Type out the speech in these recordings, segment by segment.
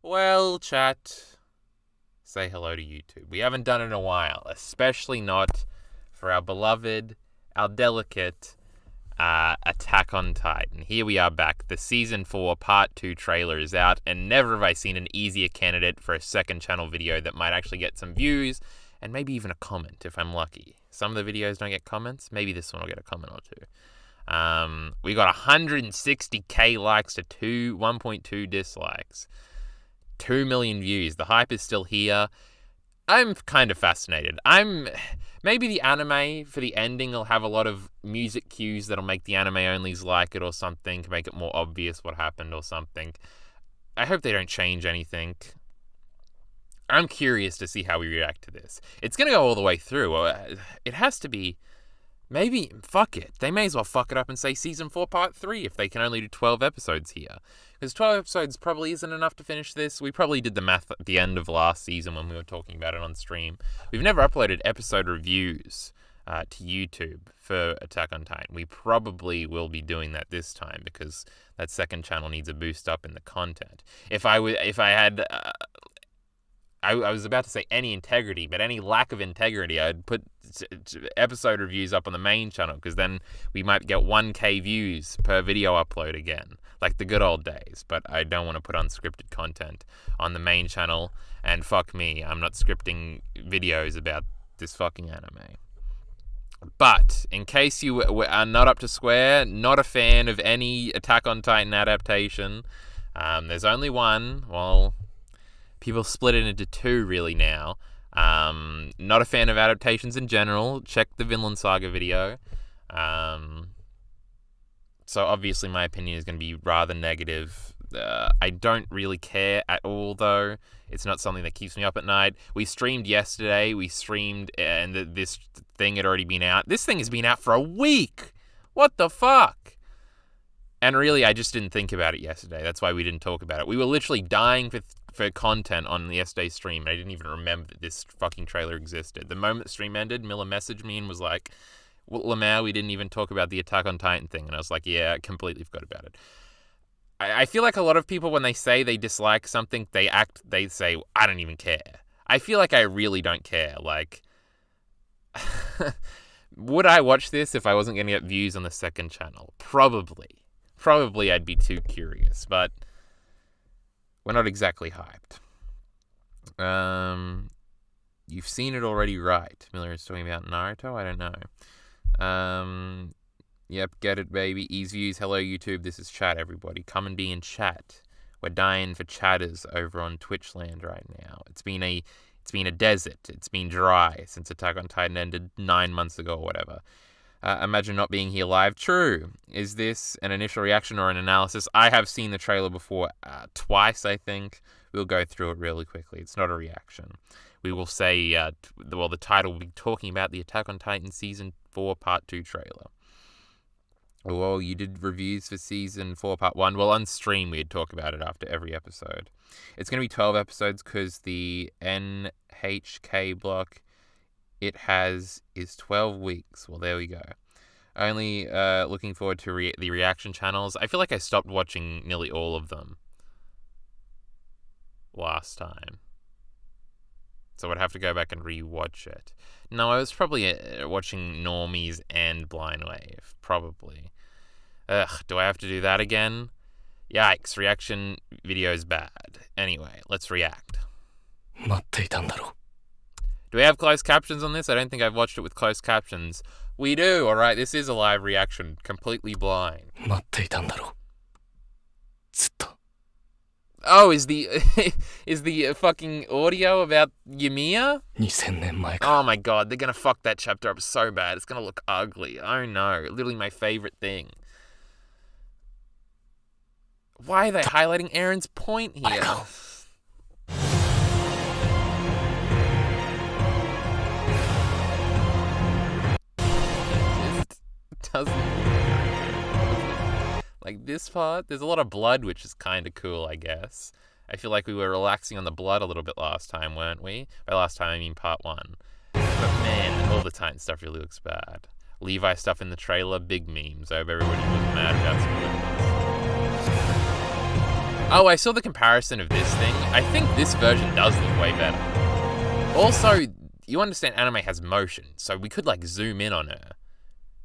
Well, chat, say hello to YouTube. We haven't done it in a while, especially not for our beloved, our delicate Attack on Titan. Here we are back. The Season 4 Part 2 trailer is out, and never have I seen an easier candidate for a second channel video that might actually get some views, and maybe even a comment if I'm lucky. Some of the videos don't get comments. Maybe this one will get a comment or two. We got 160k likes to 1.2 dislikes. 2 million views. The hype is still here. I'm kind of fascinated. Maybe the anime for the ending will have a lot of music cues that'll make the anime onlys like it or something, to make it more obvious what happened or something. I hope they don't change anything. I'm curious to see how we react to this. It's going to go all the way through. It has to be... Maybe, fuck it. They may as well fuck it up and say Season 4 Part 3 if they can only do 12 episodes here. Because 12 episodes probably isn't enough to finish this. We probably did the math at the end of last season when we were talking about it on stream. We've never uploaded episode reviews to YouTube for Attack on Titan. We probably will be doing that this time because that second channel needs a boost up in the content. If I had... I was about to say any integrity, but any lack of integrity, I'd put episode reviews up on the main channel, because then we might get 1k views per video upload again, like the good old days. But I don't want to put unscripted content on the main channel, and fuck me, I'm not scripting videos about this fucking anime. But in case you are not up to square, not a fan of any Attack on Titan adaptation, there's only one. Well, people split it into two really now. Not a fan of adaptations in general. Check the Vinland Saga video. So obviously my opinion is going to be rather negative. I don't really care at all, though. It's not something that keeps me up at night. We streamed yesterday. And this thing had already been out. This thing has been out for a week. What the fuck? And really, I just didn't think about it yesterday. That's why we didn't talk about it. We were literally dying for content on yesterday's stream, and I didn't even remember that this fucking trailer existed. The moment the stream ended, Miller messaged me and was like, well, Lamau, we didn't even talk about the Attack on Titan thing. And I was like, yeah, I completely forgot about it. I feel like a lot of people, when they say they dislike something, they say, I don't even care. I feel like I really don't care. Like, would I watch this if I wasn't going to get views on the second channel? Probably. Probably I'd be too curious, but we're not exactly hyped. You've seen it already, right? Miller is talking about Naruto? I don't know. Yep, get it, baby. Ease views. Hello, YouTube. This is chat, everybody. Come and be in chat. We're dying for chatters over on Twitchland right now. It's been a desert. It's been dry since Attack on Titan ended 9 months ago or whatever. Imagine not being here live. True. Is this an initial reaction or an analysis? I have seen the trailer before twice, I think. We'll go through it really quickly. It's not a reaction. We will say, the title will be talking about the Attack on Titan Season 4 Part 2 trailer. Well, you did reviews for Season 4 Part 1. Well, on stream, we'd talk about it after every episode. It's going to be 12 episodes because the NHK block it has is 12 weeks. Well, there we go. Only looking forward to the reaction channels. I feel like I stopped watching nearly all of them last time. So I'd have to go back and re-watch it. No, I was probably watching Normies and Blind Wave. Probably. Ugh, do I have to do that again? Yikes, reaction video's bad. Anyway, let's react. Do we have closed captions on this? I don't think I've watched it with closed captions. We do, alright, this is a live reaction. Completely blind. Oh, is the fucking audio about Yamiya? Oh my god, they're gonna fuck that chapter up so bad. It's gonna look ugly. Oh no, literally my favorite thing. Why are they highlighting Aaron's point here? It doesn't... Like this part, there's a lot of blood, which is kind of cool, I guess. I feel like we were relaxing on the blood a little bit last time, weren't we? By last time, I mean part 1. But man, all the Titan stuff really looks bad. Levi stuff in the trailer, big memes. I hope everybody was mad about some of Oh, I saw the comparison of this thing. I think this version does look way better. Also, you understand anime has motion, so we could, like, zoom in on her.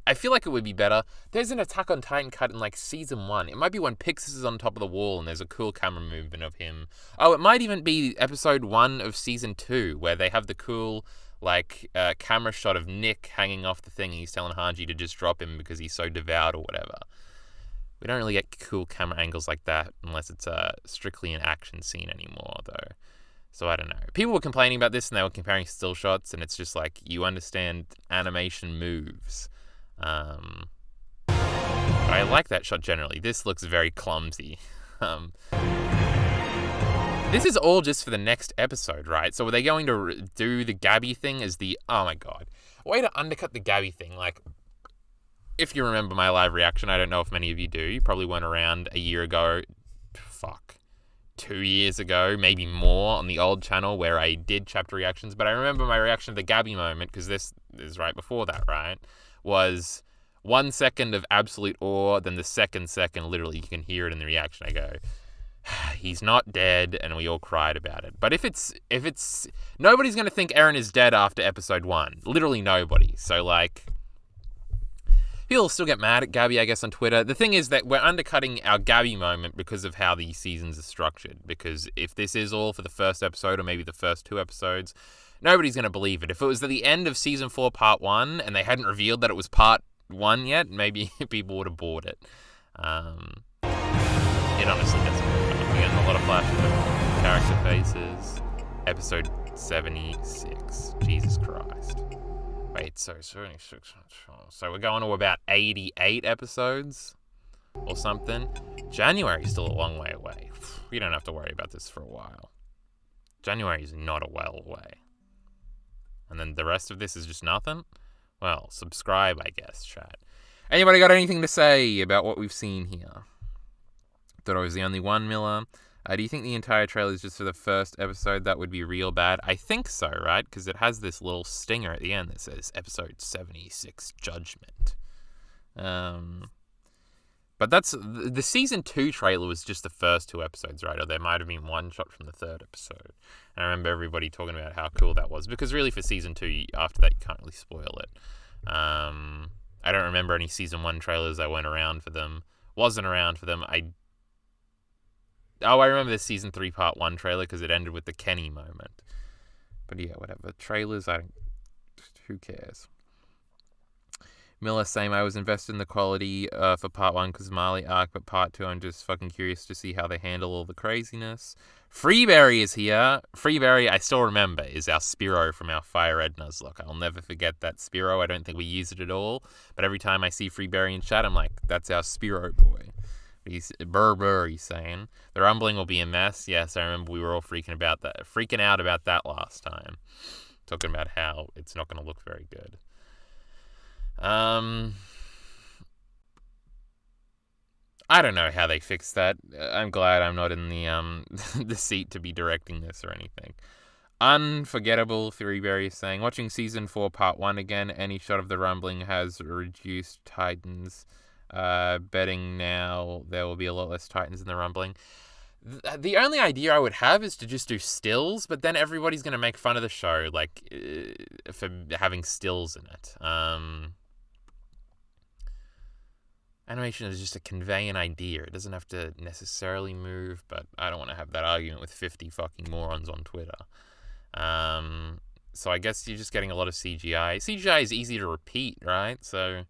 I feel like it would be better. There's an Attack on Titan cut in, like, Season 1. It might be when Pixis is on top of the wall and there's a cool camera movement of him. Oh, it might even be Episode 1 of Season 2, where they have the cool, like, camera shot of Nick hanging off the thing and he's telling Hanji to just drop him because he's so devout or whatever. We don't really get cool camera angles like that unless it's strictly an action scene anymore, though. So I don't know. People were complaining about this and they were comparing still shots, and it's just like, you understand animation moves. But I like that shot generally. This looks very clumsy. This is all just for the next episode, right? So are they going to do the Gabby thing as the... Oh my god. Way to undercut the Gabby thing, like... If you remember my live reaction, I don't know if many of you do. You probably weren't around a year ago. 2 years ago, maybe more, on the old channel where I did chapter reactions. But I remember my reaction to the Gabby moment, because this is right before that, right? Was 1 second of absolute awe, then the second, literally, you can hear it in the reaction. I go, he's not dead, and we all cried about it. But if it's... Nobody's going to think Eren is dead after episode 1. Literally nobody. So, like... People still get mad at Gabby, I guess, on Twitter. The thing is that we're undercutting our Gabby moment because of how these seasons are structured. Because if this is all for the first episode, or maybe the first 2 episodes, nobody's going to believe it. If it was at the end of Season 4, Part 1, and they hadn't revealed that it was Part 1 yet, maybe people would have bought it. It honestly doesn't work. We're getting a lot of flashes of character faces. Episode 76. Jesus Christ. Wait, so 76... So we're going to about 88 episodes or something. January's still a long way away. We don't have to worry about this for a while. January's not a while away. And then the rest of this is just nothing? Well, subscribe, I guess, chat. Anybody got anything to say about what we've seen here? Thought I was the only one, Miller. Do you think the entire trailer is just for the first episode? That would be real bad. I think so, right? Because it has this little stinger at the end that says Episode 76 Judgment. But that's... The Season 2 trailer was just the first 2 episodes, right? Or there might have been one shot from the 3rd episode. And I remember everybody talking about how cool that was. Because really for Season 2, after that, you can't really spoil it. I don't remember any Season 1 trailers that wasn't around for them. I remember the Season 3 Part 1 trailer because it ended with the Kenny moment. But yeah, whatever. Trailers, who cares? Miller, same. I was invested in the quality for Part 1 because Marley arc, but Part 2 I'm just fucking curious to see how they handle all the craziness. Freeberry is here. Freeberry, I still remember, is our Spiro from our Fire Red Nuzlocke. I'll never forget that Spiro. I don't think we use it at all. But every time I see Freeberry in chat, I'm like, that's our Spiro boy. He's he's saying. The rumbling will be a mess. Yes, I remember we were all freaking out about that last time. Talking about how it's not going to look very good. I don't know how they fix that. I'm glad I'm not in the the seat to be directing this or anything. Unforgettable, Theoryberry is saying. Watching Season 4 Part 1 again, any shot of the rumbling has reduced Titans. Betting now there will be a lot less Titans in the rumbling. The only idea I would have is to just do stills, but then everybody's going to make fun of the show, like, for having stills in it. Animation is just to convey an idea. It doesn't have to necessarily move, but I don't want to have that argument with 50 fucking morons on Twitter. So I guess you're just getting a lot of CGI. CGI is easy to repeat, right? So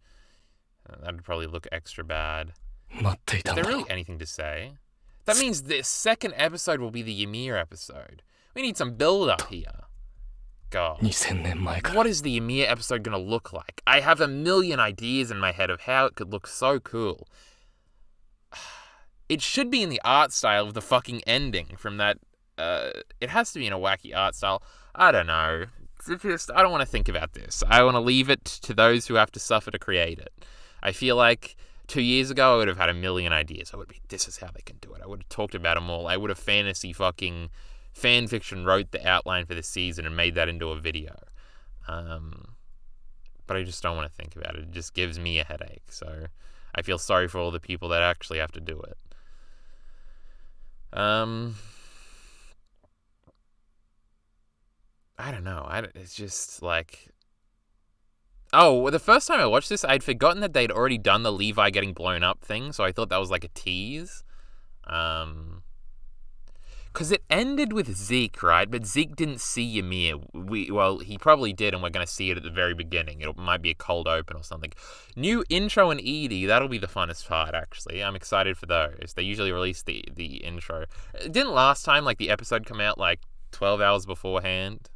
that'd probably look extra bad. Is there really anything to say? That means the second episode will be the Ymir episode. We need some build-up here. God. What is the Ymir episode going to look like? I have a million ideas in my head of how it could look so cool. It should be in the art style of the fucking ending from that... it has to be in a wacky art style. I don't know. I don't want to think about this. I want to leave it to those who have to suffer to create it. I feel like 2 years ago I would have had a million ideas. This is how they can do it. I would have talked about them all. I would have fan fiction wrote the outline for the season and made that into a video. But I just don't want to think about it. It just gives me a headache. So I feel sorry for all the people that actually have to do it. Um, I don't know. It's just like... Oh, the first time I watched this, I'd forgotten that they'd already done the Levi getting blown up thing, so I thought that was like a tease. Because it ended with Zeke, right? But Zeke didn't see Ymir. Well, he probably did, and we're going to see it at the very beginning. It might be a cold open or something. New intro and Edie, that'll be the funnest part, actually. I'm excited for those. They usually release the intro. It didn't last time, like, the episode come out, like, 12 hours beforehand,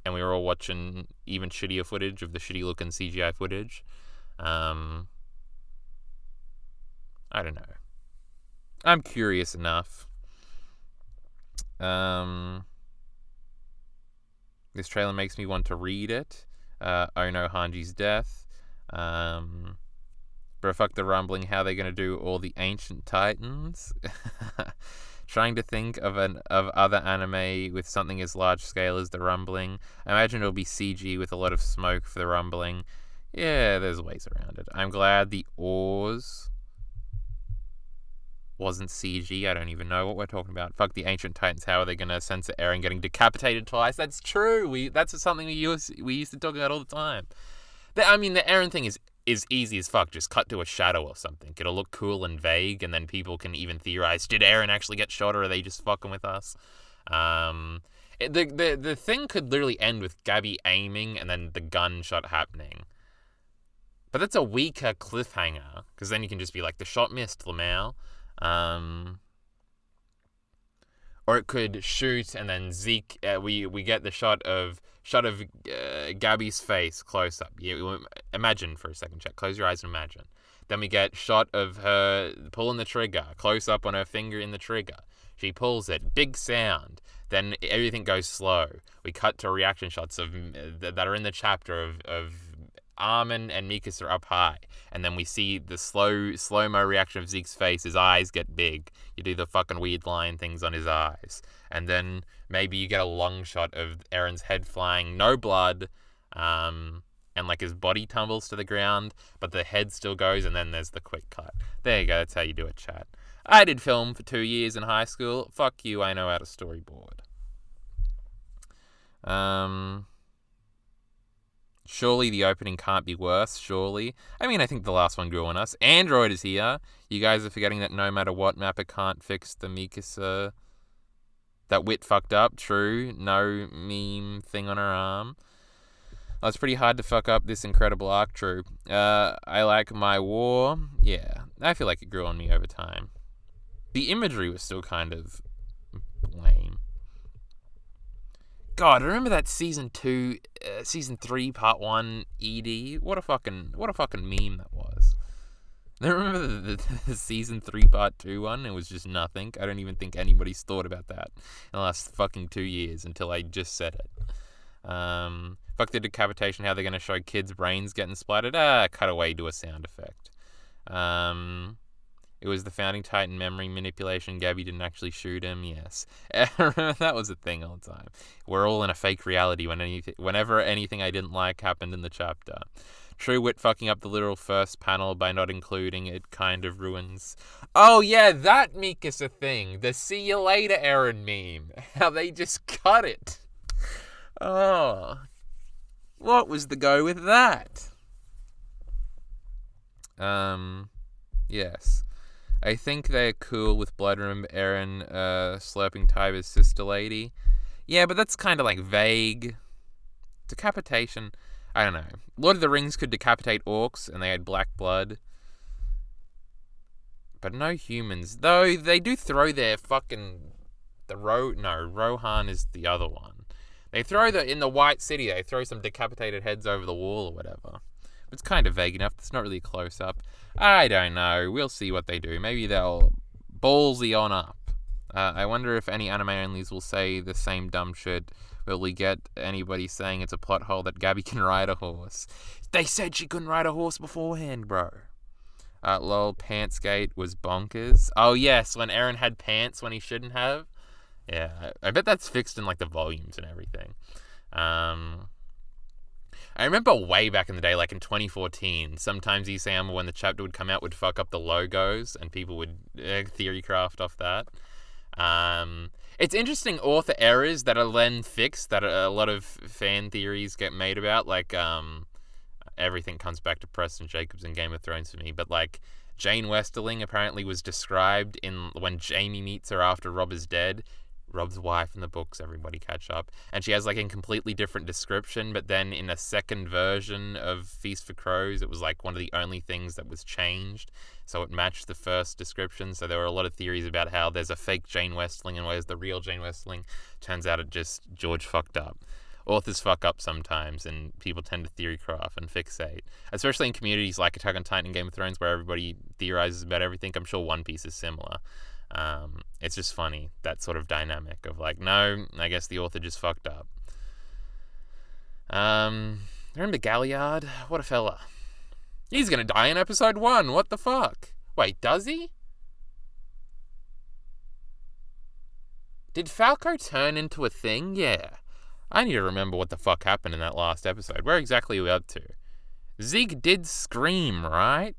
and we were all watching even shittier footage of the shitty-looking CGI footage. I don't know. I'm curious enough. This trailer makes me want to read it. Oh no, Hanji's death. Bro, fuck the rumbling. How they gonna do all the ancient titans? Trying to think of other anime with something as large scale as the rumbling. I imagine it'll be CG with a lot of smoke for the rumbling. Yeah, there's ways around it. I'm glad the oars wasn't CG. I don't even know what we're talking about. Fuck the ancient titans. How are they gonna censor Eren getting decapitated twice? That's true. That's something we used to talk about all the time. The Eren thing is easy as fuck. Just cut to a shadow or something. It'll look cool and vague, and then people can even theorize: did Eren actually get shot, or are they just fucking with us? The thing could literally end with Gabby aiming and then the gunshot happening. But that's a weaker cliffhanger, because then you can just be like, the shot missed, Lamau. Or it could shoot and then Zeke. We get the shot of Gabby's face close up. Imagine for a second, check. Close your eyes and imagine. Then we get shot of her pulling the trigger, close up on her finger in the trigger. She pulls it, big sound. Then everything goes slow. We cut to reaction shots of that are in the chapter of Armin and Mikasa are up high, and then we see the slow-mo reaction of Zeke's face. His eyes get big. You do the fucking weird line things on his eyes, and then maybe you get a long shot of Eren's head flying, no blood, and like his body tumbles to the ground, but the head still goes, and then there's the quick cut. There you go. That's how you do it, chat. I did film for 2 years in high school. Fuck you. I know how to storyboard. Surely the opening can't be worse, surely. I mean, I think the last one grew on us. Android is here. You guys are forgetting that no matter what, Mappa can't fix the Mikasa that Wit fucked up. True. No meme thing on her arm. Oh, it's pretty hard to fuck up this incredible arc. True. I like My War. Yeah, I feel like it grew on me over time. The imagery was still kind of lame. God, I remember that season 3, part 1 ED. What a fucking meme that was. I remember the season 3, part 2 one. It was just nothing. I don't even think anybody's thought about that in the last fucking 2 years until I just said it. Fuck the decapitation. How they're gonna show kids' brains getting splattered? Cut away to a sound effect. It was the founding titan memory manipulation. Gabby didn't actually shoot him. Yes. That was a thing all the time. We're all in a fake reality whenever anything I didn't like happened in the chapter. True, Wit fucking up the literal first panel by not including it kind of ruins. Oh yeah, that Mikasa thing. The see you later Eren meme. How they just cut it. Oh. What was the go with that? Yes. I think they're cool with blood. Remember Eren slurping Tyber's sister lady? Yeah, but that's kind of like vague. Decapitation, I don't know. Lord of the Rings could decapitate orcs and they had black blood. But no humans. Though they do throw their fucking... Rohan is the other one. They throw in the White City, they throw some decapitated heads over the wall or whatever. It's kind of vague enough. It's not really a close-up. I don't know. We'll see what they do. Maybe they'll ballsy on up. I wonder if any anime-onlys will say the same dumb shit. Will we get anybody saying it's a plot hole that Gabby can ride a horse? They said she couldn't ride a horse beforehand, bro. Lol, Pantsgate was bonkers. Oh, yes, when Eren had pants when he shouldn't have. Yeah, I bet that's fixed in, like, the volumes and everything. I remember way back in the day, like in 2014, sometimes Isayama, when the chapter would come out, would fuck up the logos and people would theory craft off that. It's interesting author errors that are then fixed that a lot of fan theories get made about, like everything comes back to Preston Jacobs and Game of Thrones for me, but like Jane Westerling apparently was described in when Jamie meets her after Robb is dead. Robb's wife in the books, everybody catch up. And she has like a completely different description, but then in a second version of Feast for Crows, it was like one of the only things that was changed. So it matched the first description. So there were a lot of theories about how there's a fake Jane Westling and where's the real Jane Westling. Turns out it just George fucked up. Authors fuck up sometimes, and people tend to theory craft and fixate. Especially in communities like Attack on Titan and Game of Thrones, where everybody theorizes about everything. I'm sure One Piece is similar. It's just funny, that sort of dynamic of like, no, I guess the author just fucked up. Remember Galliard? What a fella. He's gonna die in episode 1. What the fuck? Wait, does he? Did Falco turn into a thing? Yeah. I need to remember what the fuck happened in that last episode. Where exactly are we up to? Zeke did scream, right?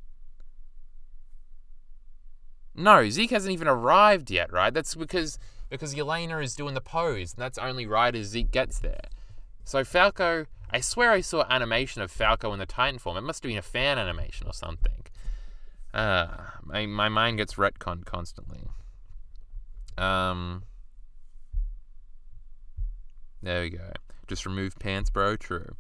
No, Zeke hasn't even arrived yet, right? That's because Yelena is doing the pose, and that's only right as Zeke gets there. So Falco, I swear I saw animation of Falco in the Titan form. It must have been a fan animation or something. My mind gets retconned constantly. There we go. Just remove pants, bro. True.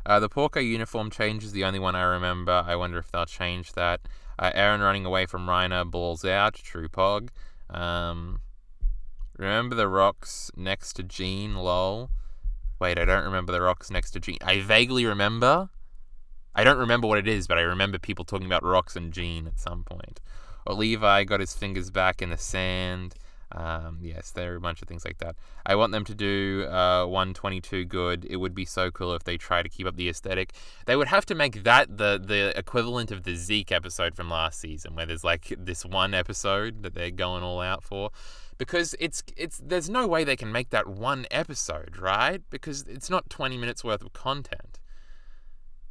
The Porco uniform change is the only one I remember. I wonder if they'll change that. Aaron running away from Reiner, balls out. True pog. Remember the rocks next to Jean, lol. Wait, I don't remember the rocks next to Jean. I vaguely remember. I don't remember what it is, but I remember people talking about rocks and Jean at some point. Or Levi got his fingers back in the sand. Yes, there are a bunch of things like that. I want them to do 122 good. It would be so cool if they try to keep up the aesthetic. They would have to make that the equivalent of the Zeke episode from last season, where there's like this one episode that they're going all out for. Because it's there's no way they can make that one episode, right? Because it's not 20 minutes worth of content.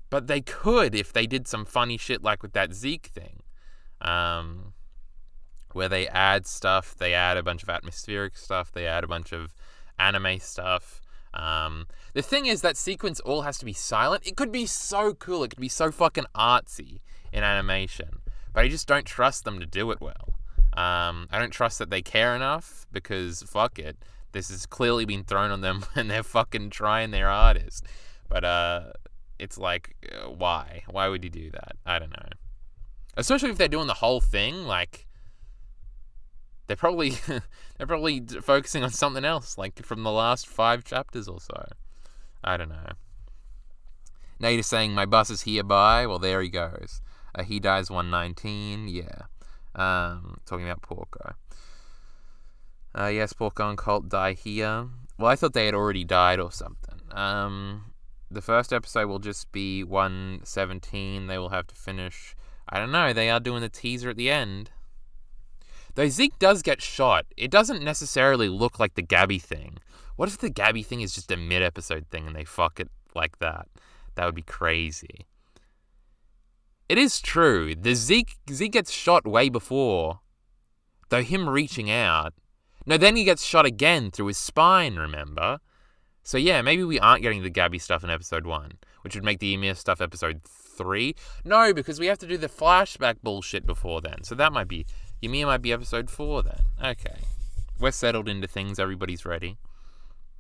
But they could if they did some funny shit like with that Zeke thing. Where they add stuff, they add a bunch of atmospheric stuff, they add a bunch of anime stuff. The thing is, that sequence all has to be silent. It could be so cool, it could be so fucking artsy in animation, but I just don't trust them to do it well. I don't trust that they care enough, because fuck it, this has clearly been thrown on them and they're fucking trying their hardest. But it's like, why? Why would you do that? I don't know. Especially if they're doing the whole thing, like, they're probably focusing on something else, like from the last 5 chapters or so. I don't know. Nate is saying, my bus is hereby. Well, there he goes. He dies 119. Yeah. Talking about Porco. Yes, Porco and Colt die here. Well, I thought they had already died or something. The first episode will just be 117. They will have to finish. I don't know. They are doing the teaser at the end. Though Zeke does get shot, it doesn't necessarily look like the Gabby thing. What if the Gabby thing is just a mid-episode thing and they fuck it like that? That would be crazy. It is true. The Zeke gets shot way before. Though him reaching out. No, then he gets shot again through his spine, remember? So yeah, maybe we aren't getting the Gabby stuff in episode 1, which would make the Ymir stuff episode 3. No, because we have to do the flashback bullshit before then. So that might be... Ymir might be episode 4 then. Okay. We're settled into things. Everybody's ready.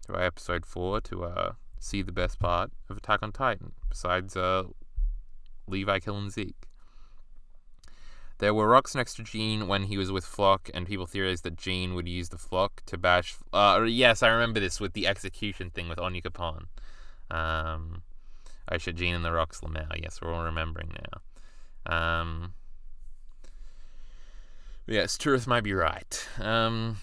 To our episode 4 to see the best part of Attack on Titan. Besides Levi killing Zeke. There were rocks next to Jean when he was with Flock, and people theorized that Jean would use the Flock to bash... yes, I remember this with the execution thing with Anya Capone. Oh shit, Jean and the Rocks Lamau. Yes, we're all remembering now. Yes, Truth might be right. Do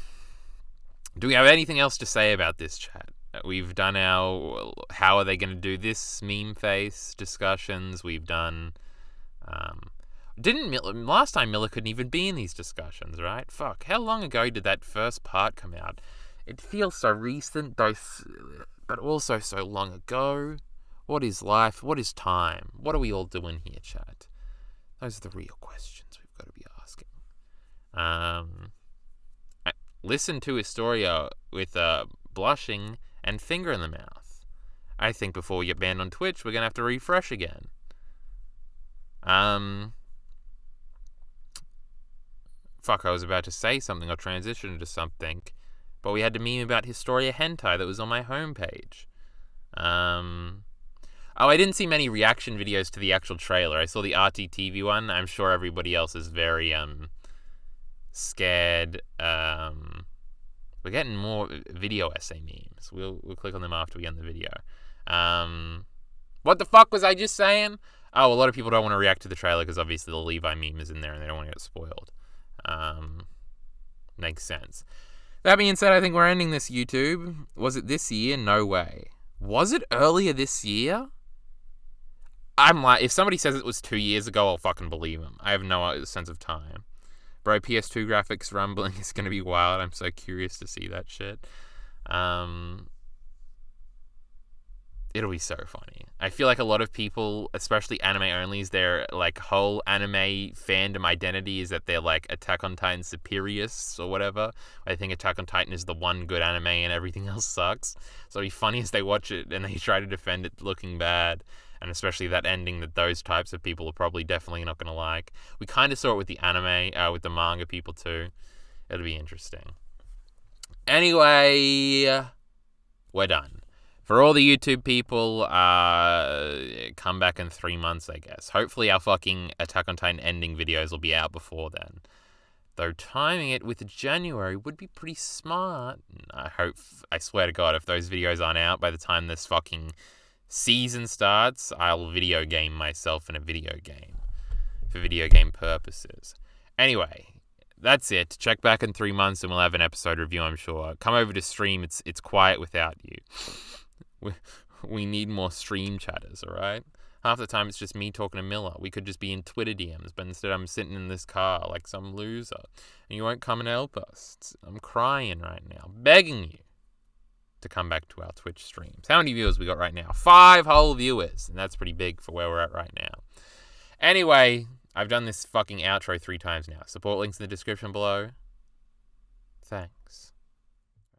we have anything else to say about this chat? We've done our how are they going to do this meme face discussions. We've done... last time Miller couldn't even be in these discussions, right? Fuck, how long ago did that first part come out? It feels so recent, though, but also so long ago. What is life? What is time? What are we all doing here, chat? Those are the real questions we've got to be asking. listen to Historia with blushing and finger in the mouth. I think before we get banned on Twitch, we're going to have to refresh again. Fuck, I was about to say something or transition into something, but we had to meme about Historia Hentai that was on my homepage. I didn't see many reaction videos to the actual trailer. I saw the RTTV one. I'm sure everybody else is very scared. We're getting more video essay memes. We'll click on them after we end the video. What the fuck was I just saying? Oh, a lot of people don't want to react to the trailer because obviously the Levi meme is in there and they don't want to get spoiled. Makes sense. That being said, I think we're ending this YouTube. Was it this year? No way. Was it earlier this year? I'm like, if somebody says it was 2 years ago, I'll fucking believe them. I have no sense of time. Bro, PS2 graphics rumbling is going to be wild. I'm so curious to see that shit. It'll be so funny. I feel like a lot of people, especially anime onlys, their like whole anime fandom identity is that they're like Attack on Titan superiors or whatever. I think Attack on Titan is the one good anime and everything else sucks. So it'll be funny as they watch it and they try to defend it looking bad. And especially that ending that those types of people are probably definitely not going to like. We kind of saw it with the anime, with the manga people too. It'll be interesting. Anyway, we're done. For all the YouTube people, come back in 3 months, I guess. Hopefully our fucking Attack on Titan ending videos will be out before then. Though timing it with January would be pretty smart. I swear to God, if those videos aren't out by the time this fucking season starts, I'll video game myself in a video game. For video game purposes. Anyway, that's it. Check back in 3 months and we'll have an episode review, I'm sure. Come over to stream. It's quiet without you. We need more stream chatters, alright? Half the time it's just me talking to Miller. We could just be in Twitter DMs, but instead I'm sitting in this car like some loser. And you won't come and help us. I'm crying right now. Begging you to come back to our Twitch streams. How many viewers we got right now? 5 whole viewers. And that's pretty big for where we're at right now. Anyway, I've done this fucking outro 3 times now. Support links in the description below. Thanks.